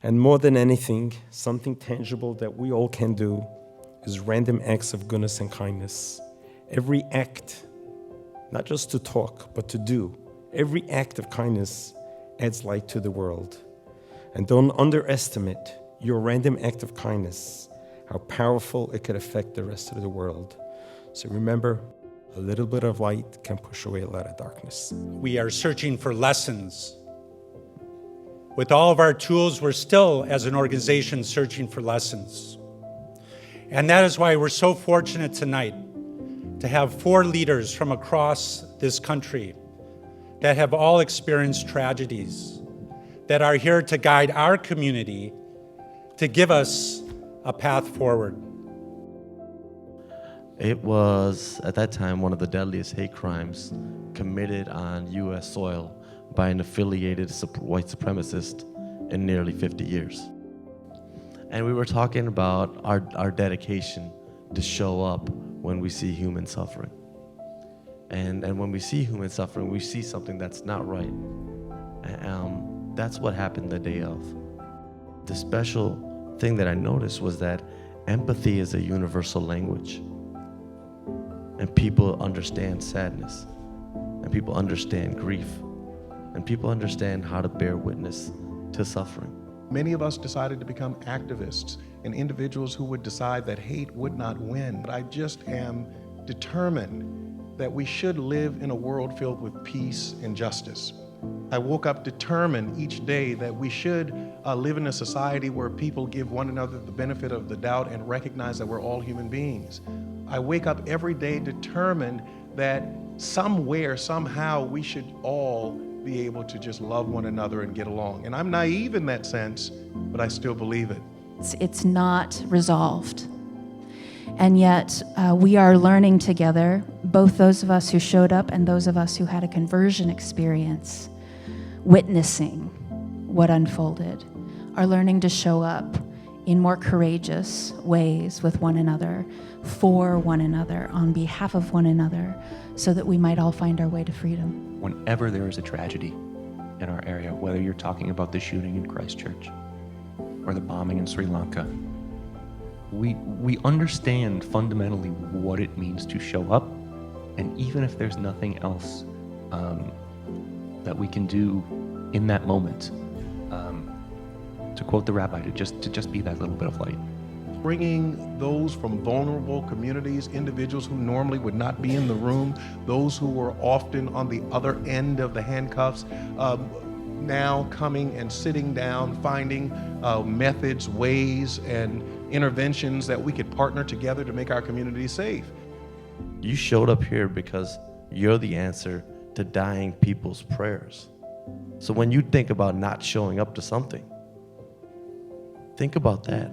And more than anything, something tangible that we all can do is random acts of goodness and kindness. Every act, not just to talk, but to do, every act of kindness adds light to the world. And don't underestimate your random act of kindness, how powerful it could affect the rest of the world. So remember, a little bit of light can push away a lot of darkness. We are searching for lessons. With all of our tools, we're still, as an organization, searching for lessons. And that is why we're so fortunate tonight to have 4 leaders from across this country that have all experienced tragedies, that are here to guide our community, to give us a path forward. It was, at that time, one of the deadliest hate crimes committed on U.S. soil by an affiliated white supremacist in nearly 50 years. And we were talking about our dedication to show up when we see human suffering. And when we see human suffering, we see something that's not right. That's what happened the day of. The special thing that I noticed was that empathy is a universal language. And people understand sadness. And people understand grief. And people understand how to bear witness to suffering. Many of us decided to become activists and individuals who would decide that hate would not win. But I just am determined that we should live in a world filled with peace and justice. I woke up determined each day that we should live in a society where people give one another the benefit of the doubt and recognize that we're all human beings. I wake up every day determined that somewhere, somehow, we should all be able to just love one another and get along. And I'm naive in that sense, but I still believe it. It's not resolved. And yet we are learning together, both those of us who showed up and those of us who had a conversion experience, witnessing what unfolded, are learning to show up in more courageous ways with one another, for one another, on behalf of one another, so that we might all find our way to freedom. Whenever there is a tragedy in our area, whether you're talking about the shooting in Christchurch or the bombing in Sri Lanka, we understand fundamentally what it means to show up, and even if there's nothing else that we can do in that moment, to quote the rabbi, to just be that little bit of light. Bringing those from vulnerable communities, individuals who normally would not be in the room, those who were often on the other end of the handcuffs, now coming and sitting down, finding methods, ways, and interventions that we could partner together to make our community safe. You showed up here because you're the answer to dying people's prayers. So when you think about not showing up to something, think about that.